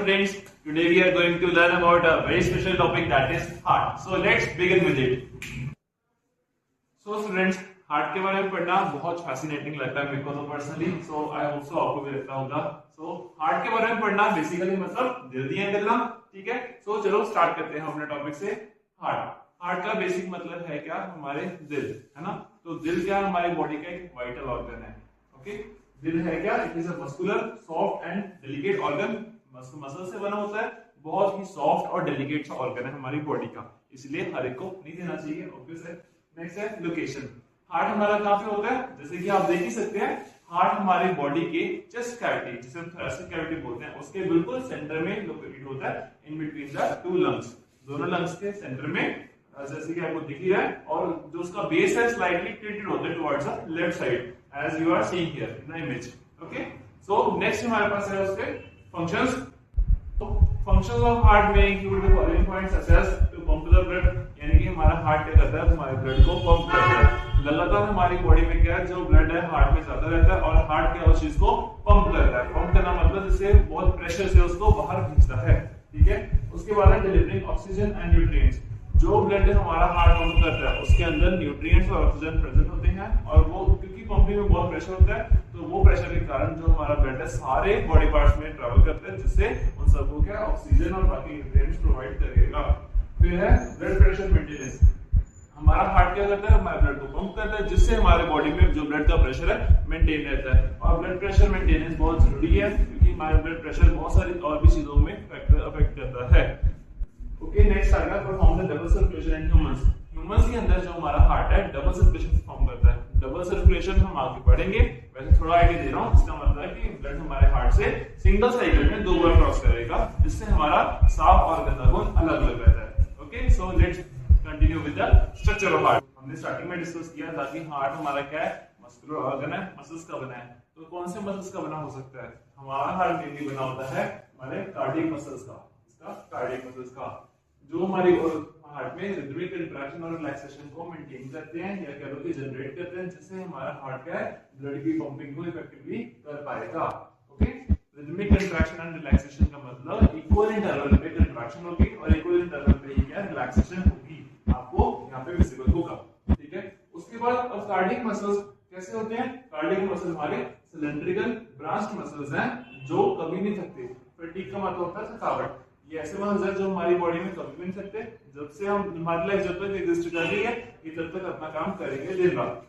students, today we are going to learn about a very special topic, that is heart. So let's begin with it. So students, heart के बारे में पढ़ना बहुत fascinating लगता है मेरे को तो personally, so I hope so आपको भी लगता होगा। सो हार्ट के बारे में पढ़ना बेसिकली मतलब दिल दिया करना, ठीक है। सो चलो स्टार्ट करते हैं अपने टॉपिक से। हार्ट हार्ट का बेसिक मतलब है क्या, हमारे दिल, है ना। तो दिल क्या, हमारी बॉडी का एक वाइटल ऑर्गन है। ओके, दिल है क्या, it is a muscular soft and delicate organ, muscle से बना होता है, बहुत ही सॉफ्ट और डेलिकेट सा ऑर्गन है हमारी बॉडी का, इसलिए हर एक को नहीं देना चाहिए, ऑब्वियस है। नेक्स्ट है लोकेशन। हार्ट हमारा कहाँ पे होता है, जैसे कि आप देख ही सकते हैं, हार्ट हमारी बॉडी के चेस्ट कैविटी, जिसे हम थोरेसिक कैविटी बोलते हैं, उसके बिल्कुल सेंटर में लोकेटेड होता है, in between the two lungs, दोनों लंग्स के सेंटर में, जैसे कि आपको दिख ही रहा है। और जो उसका बेस है स्लाइटली टिल्टेड होता है towards the left side, as you are seeing here in the image. Okay, so next हमारे पास है उसके फंक्शंस। फंक्शंस ऑफ हार्ट में include the following points such as to pump the blood, यानी कि हमारा हार्ट क्या करता है, हमारे ब्लड को पंप करता है। लगातार हमारी बॉडी में क्या है, जो ब्लड है हार्ट में ज्यादा रहता है, और हार्ट क्या उस चीज को पंप करता है। पंप करना मतलब जिससे बहुत प्रेशर से उसको बाहर खींचता है, ठीक है। उसके बाद है डिलीवरिंग ऑक्सीजन एंड न्यूट्रिएंट्स। जो ब्लड हमारा हार्ट पंप करता है उसके अंदर न्यूट्रिएंट्स और ऑक्सीजन प्रेजेंट होते हैं, और वो क्योंकि पंपिंग में बहुत प्रेशर होता है, तो वो प्रेशर के कारण जो हमारा ब्लड है सारे बॉडी पार्ट्स में ट्रैवल करते हैं, जिससे उन सबको क्या ऑक्सीजन और बाकी न्यूट्रिएंट्स प्रोवाइड करेगा। फिर है ब्लड प्रेशर मेंटेनेंस। हमारा हार्ट क्या करता है, हमारे ब्लड को पंप करता है, जिससे हमारे बॉडी में जो ब्लड का प्रेशर है मेंटेन रहता है। और ब्लड प्रेशर मेंटेनेंस बहुत जरूरी है, क्योंकि हमारा ब्लड प्रेशर बहुत सारी और भी चीजों में अफेक्ट करता है। ओके, नेक्स्ट आएगा perform the double circulation in humans. Humans के अंदर जो हमारा हार्ट है डबल सर्कुलेशन परफॉर्म करता है। डबल सर्कुलेशन हम आगे पढ़ेंगे, वैसे थोड़ा आइडिया दे रहा हूँ। इसका मतलब है कि ब्लड हमारे हार्ट से सिंगल साइकिल में 2 बार क्रॉस करेगा, जिससे हमारा साफ और गंदा खून अलग अलग रहता है। Okay, so let's continue with the structure of heart. हमने स्टार्टिंग में डिस्कस किया था कि हार्ट हमारा क्या है, मस्कुलर ऑर्गन है, मसल्स का बना है। तो कौन से मसल्स का बना हो सकता है, हमारा हार्ट मेनली बना होता है हमारे कार्डियक मसल्स का, इसका कार्डियक मसल्स का, जो हमारी हार्ट में रिदमिक कंट्रैक्शन और रिलैक्सेशन को मेंटेन करते हैं, या कह लो कि जनरेट करते हैं, जिससे हमारा हार्ट क्या है, ब्लड की पंपिंग को इफेक्टिवली कर पाएगा। Okay, rhythmic contraction and relaxation का मतलब इक्वल इंटरवल पे कंट्रैक्शन होगी और इक्वल इंटरवल पे ही क्या रिलैक्सेशन होगी, आपको यहाँ पे विजिबल होगा, ठीक है। उसके बाद कार्डियक मसल्स कैसे होते हैं, कार्डियक मसल हमारे सिलेंड्रिकल ब्रांच्ड मसल्स हैं, जो कभी नहीं थकते। फटीग का मतलब होता है थकावट। ये ऐसे मसल्स हैं जो हमारी बॉडी में कभी भी नहीं थकते, जब से हम हमारी लाइफ जब तक एग्जिस्ट कर रही है, ये तब तक अपना काम करेंगे दिन रात।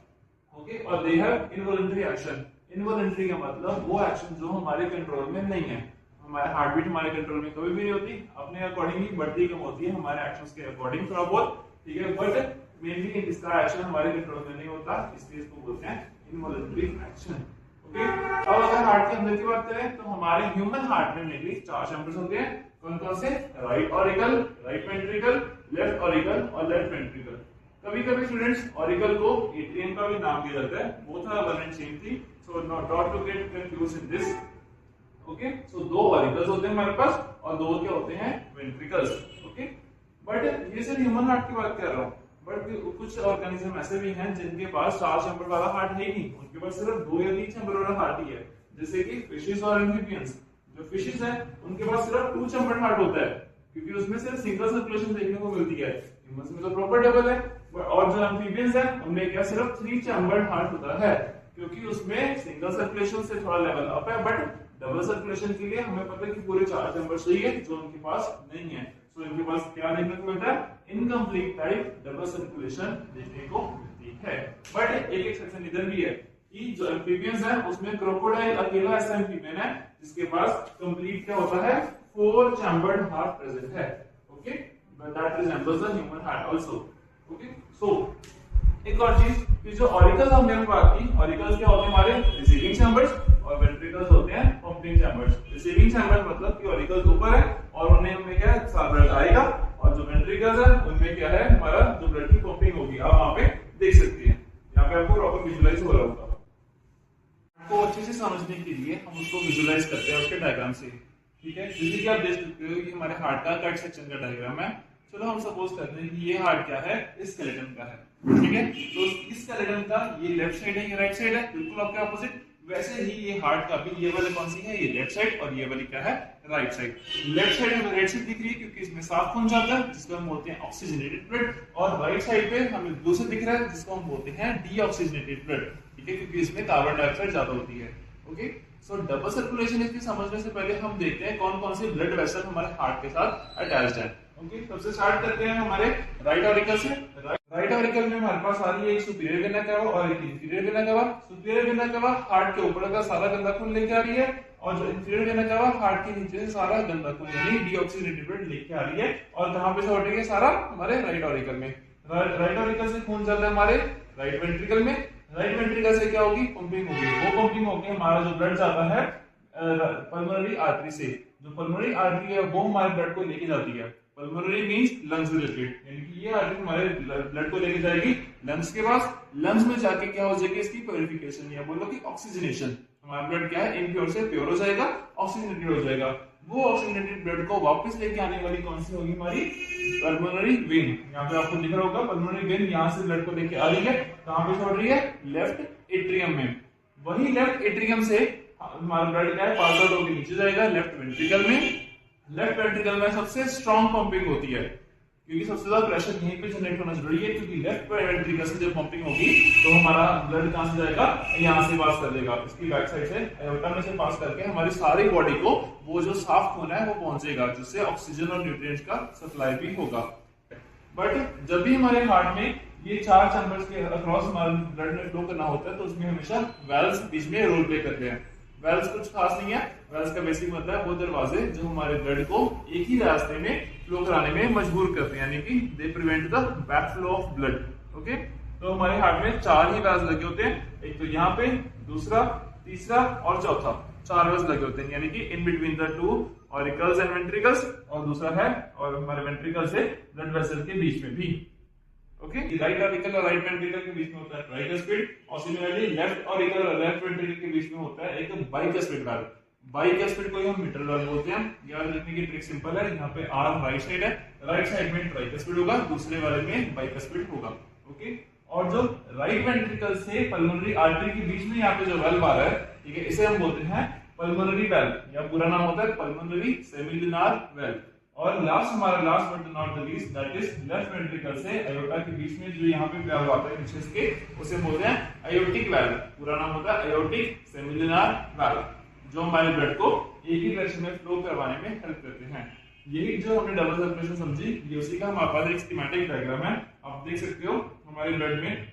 ओके, और they have involuntary action. Involuntary का मतलब वो एक्शन जो हमारे कंट्रोल में नहीं है। हमारे हार्ट बीट हमारे कंट्रोल में कभी भी नहीं होती, अपने अकॉर्डिंग ही बढ़ती कम होती है, हमारे एक्शंस के अकॉर्डिंग थोड़ा बहुत, ठीक है। बट मेनली इसका एक्शन हमारे कंट्रोल में नहीं होता, इसलिए इसको बोलते हैं इनवॉलंटरी एक्शन। ओके, अब अगर हार्ट के अंदर की बात करें तो हमारे ह्यूमन हार्ट में मेनली 4 चैम्बर्स होते हैं। कौन कौन से, right auricle, right ventricle, left auricle और लेफ्ट वेंट्रिकल। कभी कभी स्टूडेंट्स ऑरिकल को एट्रियम का भी नाम दिया जाता है, both are one and same thing, so not to get confused in this. Okay, so 2 auricles होते हैं हमारे पास और 2 क्या होते हैं, वेंट्रिकल्स। ओके, बट ये सिर्फ ह्यूमन हार्ट की बात कर रहा हूँ, बट कुछ ऑर्गेनिज्म ऐसे भी हैं जिनके पास 4 चैम्बर वाला हार्ट है ही नहीं, उनके पास सिर्फ 2 या 3 चैम्बर वाला हार्ट ही है, जैसे कि फिशेस और एम्फीबियंस। जो फिशेस हैं उनके पास सिर्फ 2 चैम्बर हार्ट होता है, क्योंकि उसमें सिर्फ सिंगल सर्कुलेशन देखने को मिलती है। ह्यूमंस में तो प्रॉपर डबल है, और जो एम्फीबियंस है उनमें क्या सिर्फ 3 चैम्बर हार्ट होता है, क्योंकि उसमें सिंगल सर्कुलेशन से थोड़ा लेवल अप है, बट डबल सर्कुलेशन के लिए हमें पता है कि पूरे 4 चैम्बर चाहिए, जो उनके पास नहीं है। तो इनके पास क्या देखने को मिलता है, इनकम्प्लीट टाइप डबल सर्कुलेशन देखने को मिलती है। बट एक एक्सेप्शन इधर भी है कि जो एम्फीबियंस है उसमें क्रोकोडाइल अकेला ऐसा एम्फीबियन है जिसके पास कंप्लीट क्या होता है, 4 चैम्बर्ड हार्ट प्रेजेंट है। Okay, but that resembles the human heart also. Okay, so एक और चीज कि जो ऑरिकल्स हमने बात की, ऑरिकल्स क्या होते हैं हमारे रिसीविंग चैम्बर्स, और वेंट्रिकल्स होते हैं पंपिंग चैम्बर्स। रिसीविंग चैम्बर मतलब कि ऑरिकल्स ऊपर है और उनमें क्या है, ब्लड आएगा, और जो वेंट्रिकल्स है उनमें क्या है, हमारा जो ब्लड की पंपिंग होगी, आप वहां पे देख सकते हैं। यहाँ पे आपको प्रॉपर विजुअलाइज हो रहा होगा। आपको अच्छे से समझने के लिए हम उसको विजुअलाइज करते हैं उसके डायग्राम से, ठीक है। जैसे कि आप देख सकते हो कि हमारे हार्ट का कट सेक्शन का डायग्राम है। चलो हम सपोज करते हैं कि ये हार्ट क्या है, इस स्केलेटन का है, ठीक है। तो इस स्केलेटन का ये लेफ्ट साइड है, ये राइट साइड है, बिल्कुल आपके ऑपोजिट। वैसे ही ये हार्ट का भी ये वाला कौन सी है, ये लेफ्ट साइड, और ये वाली क्या है, राइट साइड। लेफ्ट साइड हमें रेड से दिख रही है क्योंकि इसमें साफ खून जाता है जिसको हम बोलते हैं ऑक्सीजनेटेड ब्लड, और राइट साइड पे हमें ब्लू से दिख रहा है जिसको हम बोलते हैं डीऑक्सीजनेटेड ब्लड, ठीक है, क्योंकि इसमें कार्बन डाइऑक्साइड ज्यादा होती है। ओके, सो डबल सर्कुलेशन इसकी समझने से पहले हम देखते हैं कौन कौन से ब्लड वेसल हमारे हार्ट के साथ अटैच्ड है। ओके, सबसे स्टार्ट करते हैं हमारे राइट ऑरिकल से। राइट ऑरिकल में हमारे पास आ रही है एक सुपीरियर वेना कावा और एक inferior vena cava. Superior vena cava heart के ऊपर का सारा गंदा खून लेके आ रही है, और जो इंफीरियर वेना कावा हार्ट के नीचे से सारा गंदा खून यानी डीऑक्सीजनेटेड ब्लड लेके आ रही है, और कहां पे छोड़ रही है, सारा हमारे राइट ऑरिकल में। राइट ऑरिकल से खून चल रहा है हमारे राइट वेंट्रिकल में। राइट वेंट्रिकल से क्या होगी, पंपिंग होगी, वो पंपिंग होगी हमारा जो ब्लड जाता है पल्मोनरी आर्टरी से। जो पल्मोनरी आर्टरी है वो हमारे ब्लड को लेके जाती है। पल्मोनरी मींस लंग्स रिलेटेड, यानी कि ये आर्टरी हमारे ब्लड को लेके जाएगी लंग्स के पास। लंग्स में जाके क्या हो जाएगी, इसकी प्यूरिफिकेशन या बोलो कि ऑक्सीजनेशन। हमारा ब्लड क्या है, इम्प्योर से प्योर हो जाएगा, ऑक्सीजनेटेड हो जाएगा। वो ऑक्सीजनेटेड ब्लड को वापस लेके आने वाली कौन सी होगी, हमारी पल्मोनरी वेन। यहाँ पे आपको दिख रहा होगा पल्मोनरी वेन यहाँ से ब्लड को लेके आ रही है, कहाँ पे छोड़ रही है, लेफ्ट एट्रियम में। वही लेफ्ट एट्रियम से हमारा ब्लड क्या है, पास आउट होकर नीचे जाएगा लेफ्ट वेंट्रिकल में। लेफ्ट वेंट्रिकल में सबसे स्ट्रॉन्ग पंपिंग होती है क्योंकि सबसे ज्यादा प्रेशर यहीं पे जनरेट होना जरूरी है, क्योंकि लेफ्ट वेंट्रिकल से जब पंपिंग होगी तो हमारा ब्लड कहां से जाएगा, यहाँ से पास कर देगा, इसकी बैक साइड से एओर्टा में से पास करके हमारी सारी बॉडी को वो जो साफ खून है वो पहुंचेगा, जिससे ऑक्सीजन और न्यूट्रिएंट्स का सप्लाई भी होगा। बट जब भी हमारे हार्ट में ये चार चैम्बर्स के अक्रॉस हमारे ब्लड में फ्लो करना होता है तो उसमें हमेशा वेल्व्स बीच में रोल प्ले करते हैं। वेल्व्स कुछ खास नहीं है, वेल्व्स का बेसिक मतलब है वो दरवाजे जो हमारे ब्लड को एक ही रास्ते में फ्लो कराने में मजबूर करते हैं, यानी कि they prevent the back flow of blood. Okay, तो हमारे हार्ट में चार ही वेल्व्स लगे होते हैं, एक तो यहाँ पे, दूसरा, तीसरा और चौथा, चार वेल्व्स लगे होते हैं, यानी कि in between the two auricles and ventricles, और दूसरा है और हमारे वेंट्रिकल से ब्लड वेसल के बीच में भी। ओके, राइट ऑरिकल और राइट वेंट्रिकल के बीच में होता है ट्राइकस्पिड, और सिमिलरली लेफ्ट ऑरिकल और लेफ्ट वेंट्रिकल के बीच में होता है एक बाइकस्पिड वाल्व। बाइकस्पिड को हम मिटरल वाल्व बोलते हैं। याद रखने की ट्रिक सिंपल है, यहाँ पे आर्म राइट साइड है, राइट साइड में ट्राइकस्पिड होगा, दूसरे वाले में बाइकस्पिड होगा। ओके, और जो राइट वेंट्रिकल से पल्मोनरी आर्टरी के बीच में यहाँ पे जो वाल्व आ रहा है, ठीक है, इसे हम बोलते हैं पल्मोनरी वाल्व, या पूरा नाम होता है पल्मोनरी सेमिलुनार वाल्व। और लास्ट हमारा last but not the least, that is left ventricle से एओर्टा के बीच में जो यहाँ पे वाल्व आता है नीचे के, उसे बोलते हैं एयोर्टिक वाल्व। पूरा नाम होता है एयोर्टिक सेमिलुनार वाल्व, जो हमारे ब्लड को एक ही डायरेक्शन में फ्लो करवाने में हेल्प करते हैं। यही जो हमने डबल सर्कुलेशन समझी, ये उसी का हमारे पास एक स्कीमेटिक डायग्राम है। आप देख सकते हो हमारे ब्लड में,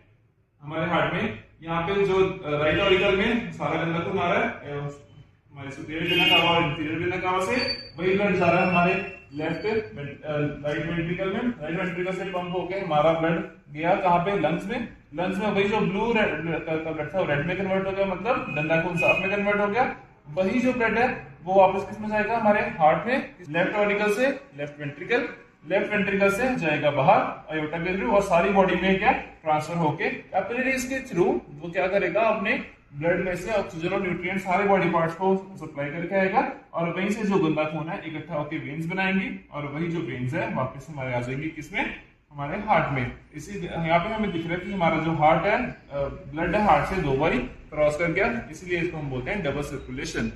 हमारे हार्ट में, यहाँ पे जो राइट ऑरिकल में सारा गंदा खून आ रहा है हमारे सुपीरियर वेना कावा और इंफीरियर वेना कावा से, वही ब्लड जा रहा है हमारे लेफ्ट राइट वेंट्रिकल में। राइट वेंट्रिकल से पंप होके हमारा ब्लड गया कहाँ पे, लंग्स में। लंग्स में वही जो ब्लू का ब्लड था रेड में कन्वर्ट हो गया, मतलब गंदा खून साफ में कन्वर्ट हो गया। वही जो ब्लड है वो वापस किस में जाएगा, हमारे हार्ट में, लेफ्ट ऑरिकल से लेफ्ट वेंट्रिकल, लेफ्ट वेंट्रिकल से जाएगा बाहर अयोर्टा के थ्रू, और सारी बॉडी में क्या ट्रांसफर होके कैपिलरीज के थ्रू वो क्या करेगा, अपने ब्लड में से ऑक्सीजन और न्यूट्रिएंट सारे बॉडी पार्ट्स को सप्लाई करके आएगा, और वहीं से जो गंदा खून है इकट्ठा होकर वेन्स बनाएंगी, और वही जो वेन्स है वापस हमारे आ जाएंगी किसमें, हमारे हार्ट में। इसी यहाँ पे हमें दिख रहा है कि हमारा जो हार्ट है, ब्लड है हार्ट से दो बारी क्रॉस कर गया, इसलिए इसको हम बोलते हैं डबल सर्कुलेशन।